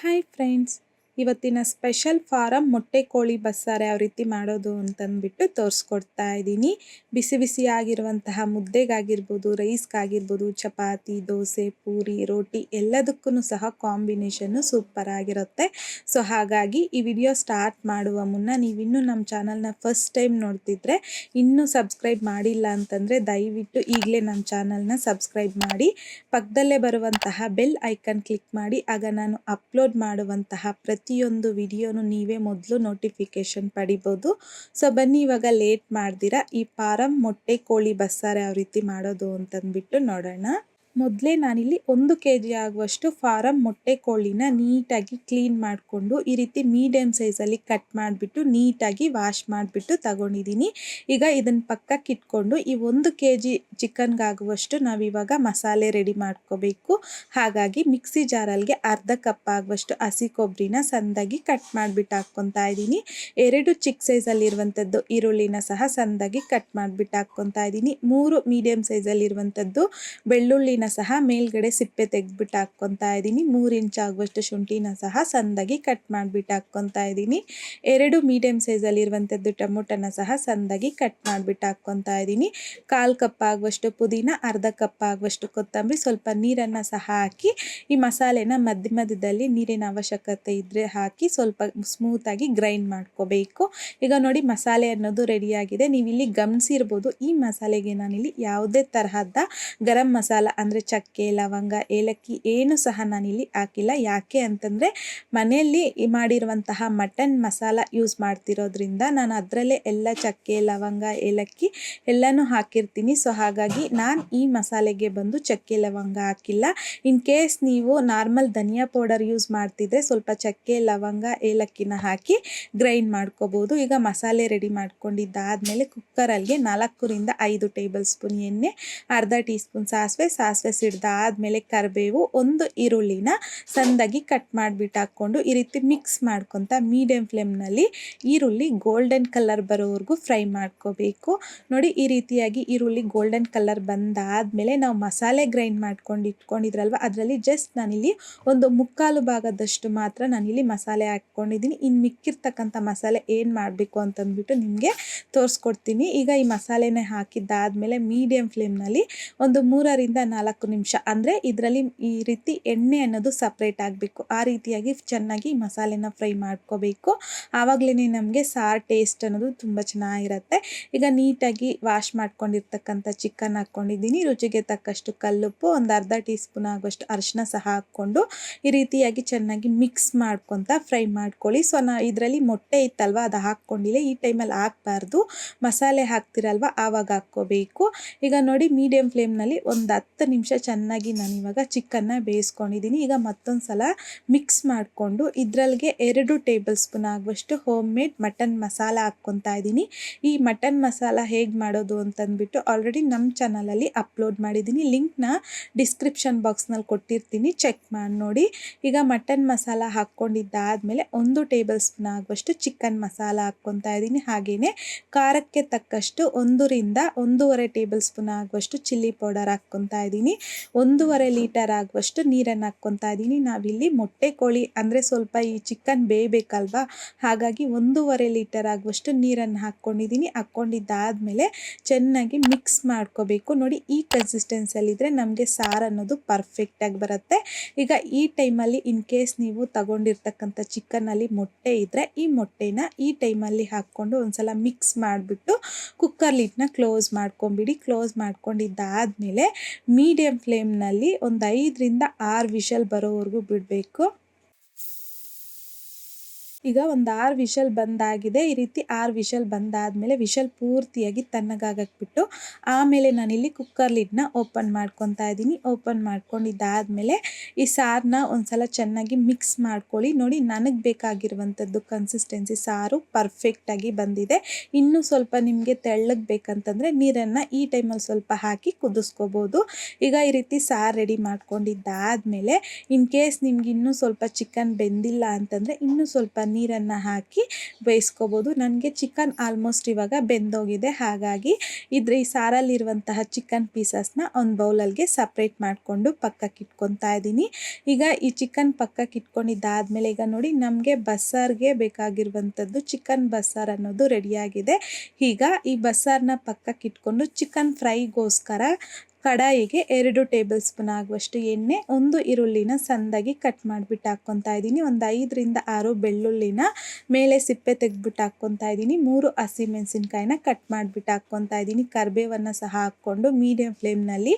Hi friends, ಇವತ್ತಿನ special farm ಮೊಟ್ಟೆ ಕೋಳಿ ಬಸ್ಸಾರು ಯಾವ ರೀತಿ ಮಾಡೋದು ಅಂತಂದ್ಬಿಟ್ಟು ತೋರಿಸ್ಕೊಡ್ತಾ ಇದ್ದೀನಿ. ಬಿಸಿ ಬಿಸಿಯಾಗಿರುವಂತಹ ಮುದ್ದೆಗಾಗಿರ್ಬೋದು, ರೈಸ್ಗಾಗಿರ್ಬೋದು, ಚಪಾತಿ, ದೋಸೆ, ಪೂರಿ, ರೋಟಿ ಎಲ್ಲದಕ್ಕೂ ಸಹ ಕಾಂಬಿನೇಷನ್ನು ಸೂಪರ್ ಆಗಿರುತ್ತೆ. ಸೊ ಹಾಗಾಗಿ ಈ ವಿಡಿಯೋ ಸ್ಟಾರ್ಟ್ ಮಾಡುವ ಮುನ್ನ ನೀವಿನ್ನೂ ನಮ್ಮ ಚಾನಲ್ನ ಫಸ್ಟ್ ಟೈಮ್ ನೋಡ್ತಿದ್ರೆ ಇನ್ನೂ ಸಬ್ಸ್ಕ್ರೈಬ್ ಮಾಡಿಲ್ಲ ಅಂತಂದರೆ ದಯವಿಟ್ಟು ಈಗಲೇ ನಮ್ಮ ಚಾನಲ್ನ ಸಬ್ಸ್ಕ್ರೈಬ್ ಮಾಡಿ, ಪಕ್ಕದಲ್ಲೇ ಬರುವಂತಹ ಬೆಲ್ ಐಕನ್ ಕ್ಲಿಕ್ ಮಾಡಿ. ಆಗ ನಾನು ಅಪ್ಲೋಡ್ ಮಾಡುವಂತಹ ಪ್ರತಿಯೊಂದು ವಿಡಿಯೋನು ನೀವೇ ಮೊದಲು ನೋಟಿಫಿಕೇಶನ್ ಪಡಿಬೋದು. ಸೊ ಬನ್ನಿ ಇವಾಗ ಲೇಟ್ ಮಾಡ್ದಿರಾ ಈ ಫಾರಮ್ ಮೊಟ್ಟೆ ಕೋಳಿ ಬಸ್ಸಾರು ಯಾವ ರೀತಿ ಮಾಡೋದು ಅಂತಂದ್ಬಿಟ್ಟು ನೋಡೋಣ. ಮೊದಲೇ ನಾನಿಲ್ಲಿ 1 kg ಆಗುವಷ್ಟು ಫಾರಮ್ ಮೊಟ್ಟೆ ಕೋಳಿನ ನೀಟಾಗಿ ಕ್ಲೀನ್ ಮಾಡಿಕೊಂಡು ಈ ರೀತಿ ಮೀಡಿಯಮ್ ಸೈಜಲ್ಲಿ ಕಟ್ ಮಾಡಿಬಿಟ್ಟು ನೀಟಾಗಿ ವಾಶ್ ಮಾಡಿಬಿಟ್ಟು ತಗೊಂಡಿದ್ದೀನಿ. ಈಗ ಇದನ್ನು ಪಕ್ಕಕ್ಕೆ ಇಟ್ಕೊಂಡು ಈ 1 kg ಚಿಕನ್ಗಾಗುವಷ್ಟು ನಾವಿವಾಗ ಮಸಾಲೆ ರೆಡಿ ಮಾಡ್ಕೋಬೇಕು. ಹಾಗಾಗಿ ಮಿಕ್ಸಿ ಜಾರಲ್ಲಿಗೆ ಅರ್ಧ ಕಪ್ ಆಗುವಷ್ಟು ಹಸಿ ಕೊಬ್ಬರಿನ ಸಣ್ಣದಾಗಿ ಕಟ್ ಮಾಡಿಬಿಟ್ಟು ಹಾಕ್ಕೊತಾ ಇದ್ದೀನಿ. 2 ಚಿಕ್ಕ ಸೈಜಲ್ಲಿರುವಂಥದ್ದು ಈರುಳ್ಳಿನ ಸಹ ಸಣ್ಣದಾಗಿ ಕಟ್ ಮಾಡಿಬಿಟ್ಟು ಹಾಕ್ಕೊತಾ ಇದ್ದೀನಿ. 3 ಮೀಡಿಯಮ್ ಸೈಜಲ್ಲಿರುವಂಥದ್ದು ಬೆಳ್ಳುಳ್ಳಿನ ಸಹ ಮೇಲ್ಗಡೆ ಸಿಪ್ಪೆ ತೆಗೆದ್ಬಿಟ್ಟು ಹಾಕ್ಕೊತಾ ಇದ್ದೀನಿ. 3 ಇಂಚ್ ಆಗುವಷ್ಟು ಶುಂಠಿನ ಸಹ ಸಣ್ಣದಾಗಿ ಕಟ್ ಮಾಡಿಬಿಟ್ಟು ಹಾಕ್ಕೊತಾ ಇದ್ದೀನಿ. 2 ಮೀಡಿಯಮ್ ಸೈಜಲ್ಲಿರುವಂಥದ್ದು ಟೊಮೊಟೊನ ಸಹ ಸಣ್ಣದಾಗಿ ಕಟ್ ಮಾಡಿಬಿಟ್ಟು ಹಾಕ್ಕೊತಾ ಇದ್ದೀನಿ. 1/4 ಕಪ್ ಆಗುವಷ್ಟು ಪುದೀನ, ಅರ್ಧ ಕಪ್ ಆಗುವಷ್ಟು ಕೊತ್ತಂಬರಿ, ಸ್ವಲ್ಪ ನೀರನ್ನು ಸಹ ಹಾಕಿ ಈ ಮಸಾಲೆನ ಮಧ್ಯದಲ್ಲಿ ನೀರಿನ ಅವಶ್ಯಕತೆ ಇದ್ದರೆ ಹಾಕಿ ಸ್ವಲ್ಪ ಸ್ಮೂತಾಗಿ ಗ್ರೈಂಡ್ ಮಾಡ್ಕೋಬೇಕು. ಈಗ ನೋಡಿ ಮಸಾಲೆ ಅನ್ನೋದು ರೆಡಿಯಾಗಿದೆ. ನೀವಿಲ್ಲಿ ಗಮನಿಸಿರ್ಬೋದು, ಈ ಮಸಾಲೆಗೆ ನಾನಿಲ್ಲಿ ಯಾವುದೇ ತರಹದ ಗರಂ ಮಸಾಲ ಅಂದರೆ ಚಕ್ಕೆ, ಲವಂಗ, ಏಲಕ್ಕಿ ಏನು ಸಹ ನಾನಿಲ್ಲಿ ಹಾಕಿಲ್ಲ. ಯಾಕೆ ಅಂತಂದರೆ ಮನೆಯಲ್ಲಿ ಮಾಡಿರುವಂತಹ ಮಟನ್ ಮಸಾಲ ಯೂಸ್ ಮಾಡ್ತಿರೋದ್ರಿಂದ ನಾನು ಅದರಲ್ಲೇ ಎಲ್ಲ ಚಕ್ಕೆ, ಲವಂಗ, ಏಲಕ್ಕಿ ಎಲ್ಲನೂ ಹಾಕಿರ್ತೀನಿ. ಸೊ ಹಾಗಾಗಿ ನಾನು ಈ ಮಸಾಲೆಗೆ ಬಂದು ಚಕ್ಕೆ, ಲವಂಗ ಹಾಕಿಲ್ಲ. ಇನ್ ಕೇಸ್ ನೀವು ನಾರ್ಮಲ್ ಧನಿಯಾ ಪೌಡರ್ ಯೂಸ್ ಮಾಡ್ತಿದ್ರೆ ಸ್ವಲ್ಪ ಚಕ್ಕೆ, ಲವಂಗ, ಏಲಕ್ಕಿನ ಹಾಕಿ ಗ್ರೈಂಡ್ ಮಾಡ್ಕೋಬೋದು. ಈಗ ಮಸಾಲೆ ರೆಡಿ ಮಾಡ್ಕೊಂಡಿದ್ದಾದಮೇಲೆ ಕುಕ್ಕರಲ್ಲಿ 4 ರಿಂದ 5 ಟೇಬಲ್ ಸ್ಪೂನ್ ಎಣ್ಣೆ, ಅರ್ಧ ಟೀ ಸ್ಪೂನ್ ಸಾಸಿವೆ ಸಿಡ್ದಾದ್ಮೇಲೆ ಕರಿಬೇವು, 1 ಈರುಳ್ಳಿನ ಸಣ್ಣದಾಗಿ ಕಟ್ ಮಾಡಿಬಿಟ್ಟು ಹಾಕ್ಕೊಂಡು ಈ ರೀತಿ ಮಿಕ್ಸ್ ಮಾಡ್ಕೊತ ಮೀಡಿಯಂ ಫ್ಲೇಮ್ನಲ್ಲಿ ಈರುಳ್ಳಿ ಗೋಲ್ಡನ್ ಕಲರ್ ಬರೋವರೆಗೂ ಫ್ರೈ ಮಾಡ್ಕೋಬೇಕು. ನೋಡಿ ಈ ರೀತಿಯಾಗಿ ಈರುಳ್ಳಿ ಗೋಲ್ಡನ್ ಕಲರ್ ಬಂದಾದಮೇಲೆ ನಾವು ಮಸಾಲೆ ಗ್ರೈಂಡ್ ಮಾಡ್ಕೊಂಡು ಇಟ್ಕೊಂಡಿದ್ರಲ್ವ, ಅದರಲ್ಲಿ ಜಸ್ಟ್ ನಾನಿಲ್ಲಿ 1/4 ಭಾಗದಷ್ಟು ಮಾತ್ರ ನಾನಿಲ್ಲಿ ಮಸಾಲೆ ಹಾಕ್ಕೊಂಡಿದ್ದೀನಿ. ಇನ್ನು ಮಿಕ್ಕಿರ್ತಕ್ಕಂಥ ಮಸಾಲೆ ಏನು ಮಾಡಬೇಕು ಅಂತಂದ್ಬಿಟ್ಟು ನಿಮಗೆ ತೋರಿಸ್ಕೊಡ್ತೀನಿ. ಈಗ ಈ ಮಸಾಲೆನೇ ಹಾಕಿದ್ದಾದಮೇಲೆ ಮೀಡಿಯಂ ಫ್ಲೇಮ್ನಲ್ಲಿ ಒಂದು 3 ರಿಂದ 4 ನಿಮಿಷ, ಅಂದರೆ ಇದರಲ್ಲಿ ಈ ರೀತಿ ಎಣ್ಣೆ ಅನ್ನೋದು ಸಪ್ರೇಟ್ ಆಗಬೇಕು. ಆ ರೀತಿಯಾಗಿ ಚೆನ್ನಾಗಿ ಮಸಾಲೆನ ಫ್ರೈ ಮಾಡ್ಕೋಬೇಕು. ಆವಾಗಲೇ ನಮಗೆ ಸಾರು ಟೇಸ್ಟ್ ಅನ್ನೋದು ತುಂಬ ಚೆನ್ನಾಗಿರುತ್ತೆ. ಈಗ ನೀಟಾಗಿ ವಾಶ್ ಮಾಡ್ಕೊಂಡಿರ್ತಕ್ಕಂಥ ಚಿಕನ್ ಹಾಕ್ಕೊಂಡಿದ್ದೀನಿ. ರುಚಿಗೆ ತಕ್ಕಷ್ಟು ಕಲ್ಲುಪ್ಪು, ಒಂದು ಅರ್ಧ ಟೀ ಸ್ಪೂನ್ ಆಗುವಷ್ಟು ಅರಿಶಿನ ಸಹ ಹಾಕ್ಕೊಂಡು ಈ ರೀತಿಯಾಗಿ ಚೆನ್ನಾಗಿ ಮಿಕ್ಸ್ ಮಾಡ್ಕೊತ ಫ್ರೈ ಮಾಡ್ಕೊಳ್ಳಿ. ಸೊ ಇದರಲ್ಲಿ ಮೊಟ್ಟೆ ಇತ್ತಲ್ವ ಅದು ಹಾಕ್ಕೊಂಡಿಲ್ಲ. ಈ ಟೈಮಲ್ಲಿ ಹಾಕಬಾರ್ದು, ಮಸಾಲೆ ಹಾಕ್ತಿರಲ್ವ ಆವಾಗ ಹಾಕ್ಕೋಬೇಕು. ಈಗ ನೋಡಿ ಮೀಡಿಯಂ ಫ್ಲೇಮ್ನಲ್ಲಿ ಒಂದು 10 ನಿಮಿಷ ಚೆನ್ನಾಗಿ ನಾನಿವಾಗ ಚಿಕನ್ನ ಬೇಯಿಸ್ಕೊಂಡಿದ್ದೀನಿ. ಈಗ ಮತ್ತೊಂದು ಸಲ ಮಿಕ್ಸ್ ಮಾಡಿಕೊಂಡು ಇದರಲ್ಲಿಗೆ 2 ಟೇಬಲ್ ಸ್ಪೂನ್ ಆಗುವಷ್ಟು ಹೋಮ್ ಮೇಡ್ ಮಟನ್ ಮಸಾಲ ಹಾಕ್ಕೊತಾ ಇದ್ದೀನಿ. ಈ ಮಟನ್ ಮಸಾಲ ಹೇಗೆ ಮಾಡೋದು ಅಂತಂದ್ಬಿಟ್ಟು ಆಲ್ರೆಡಿ ನಮ್ಮ ಚಾನಲಲ್ಲಿ ಅಪ್ಲೋಡ್ ಮಾಡಿದ್ದೀನಿ. ಲಿಂಕ್ನ ಡಿಸ್ಕ್ರಿಪ್ಷನ್ ಬಾಕ್ಸ್ನಲ್ಲಿ ಕೊಟ್ಟಿರ್ತೀನಿ, ಚೆಕ್ ಮಾಡಿ ನೋಡಿ. ಈಗ ಮಟನ್ ಮಸಾಲ ಹಾಕ್ಕೊಂಡಿದ್ದಾದಮೇಲೆ 1 ಟೇಬಲ್ ಸ್ಪೂನ್ ಆಗುವಷ್ಟು ಚಿಕನ್ ಮಸಾಲ ಹಾಕ್ಕೊತಾ ಇದ್ದೀನಿ. ಹಾಗೆಯೇ ಖಾರಕ್ಕೆ ತಕ್ಕಷ್ಟು 1 ರಿಂದ 1.5 ಟೇಬಲ್ ಸ್ಪೂನ್ ಆಗುವಷ್ಟು ಚಿಲ್ಲಿ ಪೌಡರ್ ಹಾಕ್ಕೊತಾ ಇದ್ದೀನಿ. 1.5 ಲೀಟರ್ ಆಗುವಷ್ಟು ನೀರನ್ನು ಹಾಕ್ಕೊತಾ ಇದ್ದೀನಿ. ನಾವಿಲ್ಲಿ ಮೊಟ್ಟೆ ಕೋಳಿ ಅಂದರೆ ಸ್ವಲ್ಪ ಈ ಚಿಕನ್ ಬೇಯಬೇಕಲ್ವಾ, ಹಾಗಾಗಿ 1.5 ಲೀಟರ್ ಆಗುವಷ್ಟು ನೀರನ್ನು ಹಾಕ್ಕೊಂಡಿದ್ದೀನಿ. ಹಾಕ್ಕೊಂಡಿದ್ದಾದಮೇಲೆ ಚೆನ್ನಾಗಿ ಮಿಕ್ಸ್ ಮಾಡ್ಕೋಬೇಕು. ನೋಡಿ ಈ ಕನ್ಸಿಸ್ಟೆನ್ಸಿಯಲ್ಲಿದ್ದರೆ ನಮಗೆ ಸಾರು ಅನ್ನೋದು ಪರ್ಫೆಕ್ಟಾಗಿ ಬರುತ್ತೆ. ಈಗ ಈ ಟೈಮಲ್ಲಿ ಇನ್ ಕೇಸ್ ನೀವು ತಗೊಂಡಿರ್ತಕ್ಕಂಥ ಚಿಕನ್ನಲ್ಲಿ ಮೊಟ್ಟೆ ಇದ್ದರೆ ಈ ಮೊಟ್ಟೆನ ಈ ಟೈಮಲ್ಲಿ ಹಾಕ್ಕೊಂಡು ಒಂದ್ಸಲ ಮಿಕ್ಸ್ ಮಾಡಿಬಿಟ್ಟು ಕುಕ್ಕರ್ ಲಿಡ್ನ ಕ್ಲೋಸ್ ಮಾಡ್ಕೊಂಬಿಡಿ. ಕ್ಲೋಸ್ ಮಾಡ್ಕೊಂಡಿದ್ದಾದಮೇಲೆ ಮೀಡಿಯಂ ಫ್ಲೇಮ್ನಲ್ಲಿ ಒಂದು 5 ರಿಂದ 6 ವಿಷಲ್ ಬರೋವರೆಗೂ ಬಿಡಬೇಕು. ಈಗ ಒಂದು 6 ವಿಷಲ್ ಬಂದಾಗಿದೆ. ಈ ರೀತಿ 6 ವಿಷಲ್ ಬಂದಾದಮೇಲೆ ವಿಷಲ್ ಪೂರ್ತಿಯಾಗಿ ತಣ್ಣಗಾಗಕ್ಬಿಟ್ಟು ಆಮೇಲೆ ನಾನಿಲ್ಲಿ ಕುಕ್ಕರ್ ಲಿಡ್ನ ಓಪನ್ ಮಾಡ್ಕೊತಾ ಇದ್ದೀನಿ. ಓಪನ್ ಮಾಡ್ಕೊಂಡಿದ್ದಾದಮೇಲೆ ಈ ಸಾರನ್ನ ಒಂದ್ಸಲ ಚೆನ್ನಾಗಿ ಮಿಕ್ಸ್ ಮಾಡ್ಕೊಳ್ಳಿ. ನೋಡಿ ನನಗೆ ಬೇಕಾಗಿರುವಂಥದ್ದು ಕನ್ಸಿಸ್ಟೆನ್ಸಿ ಸಾರು ಪರ್ಫೆಕ್ಟಾಗಿ ಬಂದಿದೆ. ಇನ್ನೂ ಸ್ವಲ್ಪ ನಿಮಗೆ ತೆಳ್ಳಗೆ ಬೇಕಂತಂದರೆ ನೀರನ್ನು ಈ ಟೈಮಲ್ಲಿ ಸ್ವಲ್ಪ ಹಾಕಿ ಕುದಿಸ್ಕೋಬೋದು. ಈಗ ಈ ರೀತಿ ಸಾರು ರೆಡಿ ಮಾಡ್ಕೊಂಡಿದ್ದಾದಮೇಲೆ ಇನ್ ಕೇಸ್ ನಿಮ್ಗೆ ಇನ್ನೂ ಸ್ವಲ್ಪ ಚಿಕನ್ ಬೆಂದಿಲ್ಲ ಅಂತಂದರೆ ಇನ್ನೂ ಸ್ವಲ್ಪ ನೀರನ್ನು ಹಾಕಿ ಬೇಯಿಸ್ಕೋಬೋದು. ನನಗೆ ಚಿಕನ್ ಆಲ್ಮೋಸ್ಟ್ ಇವಾಗ ಬೆಂದೋಗಿದೆ, ಹಾಗಾಗಿ ಈ ಸಾರಲ್ಲಿರುವಂತಹ ಚಿಕನ್ ಪೀಸಸ್ನ ಒಂದು ಬೌಲಲ್ಗೆ ಸಪ್ರೇಟ್ ಮಾಡಿಕೊಂಡು ಪಕ್ಕಕ್ಕೆ ಇಟ್ಕೊತಾ ಇದ್ದೀನಿ. ಈಗ ಈ ಚಿಕನ್ ಪಕ್ಕಕ್ಕೆ ಇಟ್ಕೊಂಡಿದ್ದಾದಮೇಲೆ ಈಗ ನೋಡಿ ನಮಗೆ ಬಸ್ಸಾರ್ಗೆ ಬೇಕಾಗಿರುವಂಥದ್ದು ಚಿಕನ್ ಬಸ್ಸಾರು ಅನ್ನೋದು ರೆಡಿಯಾಗಿದೆ. ಈಗ ಈ ಬಸ್ಸಾರನ್ನ ಪಕ್ಕಕ್ಕೆ ಇಟ್ಕೊಂಡು ಚಿಕನ್ ಫ್ರೈಗೋಸ್ಕರ ಕಡಾಯಿಗೆ 2 ಟೇಬಲ್ ಸ್ಪೂನ್ ಆಗುವಷ್ಟು ಎಣ್ಣೆ, 1 ಈರುಳ್ಳಿನ ಸಣ್ಣದಾಗಿ ಕಟ್ ಮಾಡಿಬಿಟ್ಟು ಹಾಕ್ಕೊತಾ ಇದ್ದೀನಿ. ಒಂದು 5 ರಿಂದ 6 ಬೆಳ್ಳುಳ್ಳಿನ ಮೇಲೆ ಸಿಪ್ಪೆ ತೆಗೆದ್ಬಿಟ್ಟು ಹಾಕ್ಕೊತಾ ಇದ್ದೀನಿ. 3 ಹಸಿಮೆಣಸಿನ್ಕಾಯಿನ ಕಟ್ ಮಾಡಿಬಿಟ್ಟು ಹಾಕ್ಕೊತಾ ಇದ್ದೀನಿ. ಕರಿಬೇವನ್ನು ಸಹ ಹಾಕ್ಕೊಂಡು ಮೀಡಿಯಂ ಫ್ಲೇಮ್ನಲ್ಲಿ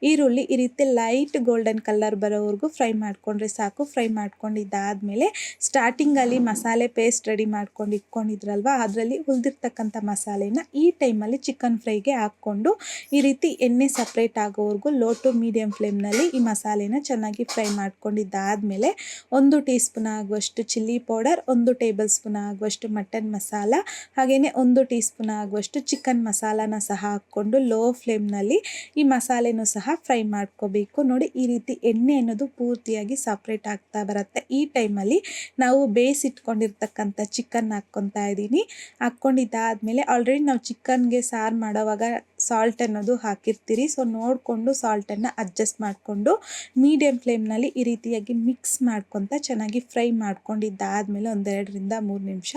ಈರುಳ್ಳಿ ಈ ರೀತಿ ಲೈಟ್ ಗೋಲ್ಡನ್ ಕಲರ್ ಬರೋವರೆಗೂ ಫ್ರೈ ಮಾಡಿಕೊಂಡ್ರೆ ಸಾಕು. ಫ್ರೈ ಮಾಡ್ಕೊಂಡಿದ್ದಾದಮೇಲೆ ಸ್ಟಾರ್ಟಿಂಗಲ್ಲಿ ಮಸಾಲೆ ಪೇಸ್ಟ್ ರೆಡಿ ಮಾಡ್ಕೊಂಡು ಇಟ್ಕೊಂಡಿದ್ರಲ್ವ, ಅದರಲ್ಲಿ ಉಳಿದಿರ್ತಕ್ಕಂಥ ಮಸಾಲೆನ ಈ ಟೈಮಲ್ಲಿ ಚಿಕನ್ ಫ್ರೈಗೆ ಹಾಕ್ಕೊಂಡು ಈ ರೀತಿ ಎಣ್ಣೆ ಸಪ್ರೇಟ್ ಆಗೋವರೆಗೂ ಲೋ ಟು ಮೀಡಿಯಂ ಫ್ಲೇಮ್ನಲ್ಲಿ ಈ ಮಸಾಲೆನ ಚೆನ್ನಾಗಿ ಫ್ರೈ ಮಾಡ್ಕೊಂಡಿದ್ದಾದಮೇಲೆ 1 ಟೀ ಸ್ಪೂನ್ ಆಗುವಷ್ಟು ಚಿಲ್ಲಿ ಪೌಡರ್, 1 ಟೇಬಲ್ ಸ್ಪೂನ್ ಆಗುವಷ್ಟು ಮಟನ್ ಮಸಾಲ, ಹಾಗೆಯೇ 1 ಟೀ ಸ್ಪೂನ್ ಆಗುವಷ್ಟು ಚಿಕನ್ ಮಸಾಲಾನ ಸಹ ಹಾಕ್ಕೊಂಡು ಲೋ ಫ್ಲೇಮ್ನಲ್ಲಿ ಈ ಮಸಾಲೆನೂ ಸಹ ಫ್ರೈ ಮಾಡ್ಕೋಬೇಕು. ನೋಡಿ ಈ ರೀತಿ ಎಣ್ಣೆ ಅನ್ನೋದು ಪೂರ್ತಿಯಾಗಿ ಸಪ್ರೇಟ್ ಆಗ್ತಾ ಬರುತ್ತೆ. ಈ ಟೈಮಲ್ಲಿ ನಾವು ಬೇಯಿಸಿಟ್ಕೊಂಡಿರ್ತಕ್ಕಂಥ ಚಿಕನ್ ಹಾಕ್ಕೊತಾ ಇದ್ದೀನಿ. ಹಾಕ್ಕೊಂಡಿದ್ದಾದಮೇಲೆ ಆಲ್ರೆಡಿ ನಾವು ಚಿಕನ್ಗೆ ಸಾರು ಮಾಡೋವಾಗ ಸಾಲ್ಟ್ ಅನ್ನೋದು ಹಾಕಿರ್ತೀರಿ, ಸೊ ನೋಡಿಕೊಂಡು ಸಾಲ್ಟನ್ನು ಅಡ್ಜಸ್ಟ್ ಮಾಡಿಕೊಂಡು ಮೀಡಿಯಂ ಫ್ಲೇಮ್ನಲ್ಲಿ ಈ ರೀತಿಯಾಗಿ ಮಿಕ್ಸ್ ಮಾಡ್ಕೊತ ಚೆನ್ನಾಗಿ ಫ್ರೈ ಮಾಡ್ಕೊಂಡಿದ್ದಾದಮೇಲೆ 1-2 ರಿಂದ 3 ನಿಮಿಷ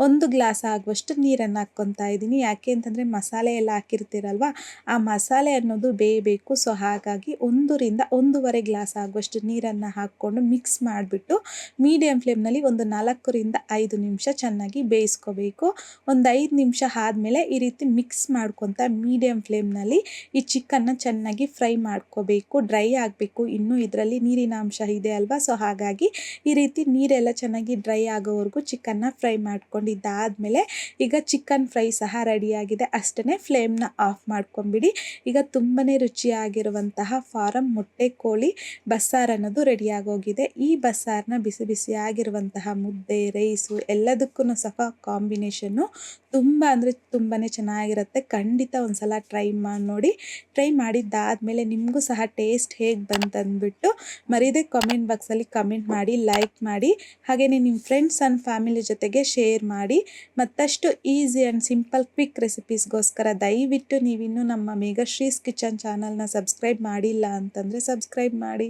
1 ಗ್ಲಾಸ್ ಆಗುವಷ್ಟು ನೀರನ್ನು ಹಾಕ್ಕೊತಾ ಇದ್ದೀನಿ. ಯಾಕೆ ಅಂತಂದರೆ ಮಸಾಲೆ ಎಲ್ಲ ಹಾಕಿರ್ತೀರಲ್ವ, ಆ ಮಸಾಲೆ ಅನ್ನೋದು ಬೇಯಬೇಕು. ಸೊ ಹಾಗಾಗಿ 1 ರಿಂದ 1.5 ಗ್ಲಾಸ್ ಆಗುವಷ್ಟು ನೀರನ್ನು ಹಾಕ್ಕೊಂಡು ಮಿಕ್ಸ್ ಮಾಡಿಬಿಟ್ಟು ಮೀಡಿಯಂ ಫ್ಲೇಮ್ನಲ್ಲಿ ಒಂದು 4 ರಿಂದ 5 ನಿಮಿಷ ಚೆನ್ನಾಗಿ ಬೇಯಿಸ್ಕೋಬೇಕು. ಒಂದು 5 ನಿಮಿಷ ಆದಮೇಲೆ ಈ ರೀತಿ ಮಿಕ್ಸ್ ಮಾಡ್ಕೊತ ಮೀಡಿಯಂ ಫ್ಲೇಮ್ನಲ್ಲಿ ಈ ಚಿಕನ್ನ ಚೆನ್ನಾಗಿ ಫ್ರೈ ಮಾಡ್ಕೋಬೇಕು. ಡ್ರೈ ಆಗಬೇಕು, ಇನ್ನೂ ಇದರಲ್ಲಿ ನೀರಿನ ಅಂಶ ಇದೆ ಅಲ್ವಾ, ಸೊ ಹಾಗಾಗಿ ಈ ರೀತಿ ನೀರೆಲ್ಲ ಚೆನ್ನಾಗಿ ಡ್ರೈ ಆಗೋವರೆಗೂ ಚಿಕನ್ನ ಫ್ರೈ ಮಾಡ್ಕೊಂಡಿದ್ದಾದಮೇಲೆ ಈಗ ಚಿಕನ್ ಫ್ರೈ ಸಹ ರೆಡಿಯಾಗಿದೆ. ಅಷ್ಟೇ ಫ್ಲೇಮ್ನ ಆಫ್ ಮಾಡ್ಕೊಂಬಿಡಿ. ಈಗ ತುಂಬಾ ರುಚಿಯಾಗಿರುವಂತಹ ಫಾರಂ ಮೊಟ್ಟೆ ಕೋಳಿ ಬಸ್ಸಾರು ಅನ್ನೋದು ರೆಡಿಯಾಗೋಗಿದೆ. ಈ ಬಸ್ಸಾರನ್ನ ಬಿಸಿ ಬಿಸಿಯಾಗಿರುವಂತಹ ಮುದ್ದೆ, ರೈಸು ಎಲ್ಲದಕ್ಕೂ ಸಹ ಕಾಂಬಿನೇಷನ್ನು ತುಂಬ ಅಂದರೆ ತುಂಬಾ ಚೆನ್ನಾಗಿರುತ್ತೆ. ಖಂಡಿತ ಒಂದ್ಸಲ ಟ್ರೈ ಮಾಡಿ ನೋಡಿ. ಟ್ರೈ ಮಾಡಿದ್ದಾದಮೇಲೆ ನಿಮಗೂ ಸಹ ಟೇಸ್ಟ್ ಹೇಗೆ ಬಂತಂದ್ಬಿಟ್ಟು ಮರೀದೆ ಕಾಮೆಂಟ್ ಬಾಕ್ಸಲ್ಲಿ ಕಮೆಂಟ್ ಮಾಡಿ, ಲೈಕ್ ಮಾಡಿ, ಹಾಗೆಯೇ ನಿಮ್ಮ ಫ್ರೆಂಡ್ಸ್ ಆ್ಯಂಡ್ ಫ್ಯಾಮಿಲಿ ಜೊತೆಗೆ ಶೇರ್ ಮಾಡಿ. ಮತ್ತಷ್ಟು ಈಸಿ ಆ್ಯಂಡ್ ಸಿಂಪಲ್ ಕ್ವಿಕ್ ರೆಸಿಪೀಸ್ಗೋಸ್ಕರ ದಯವಿಟ್ಟು ನೀವಿನ್ನೂ ನಮ್ಮ ಮೇಘಶ್ರೀಸ್ ಕಿಚನ್ ಚಾನಲ್ನ ಸಬ್ಸ್ಕ್ರೈಬ್ ಮಾಡಿಲ್ಲ ಅಂತಂದರೆ ಸಬ್ಸ್ಕ್ರೈಬ್ ಮಾಡಿ.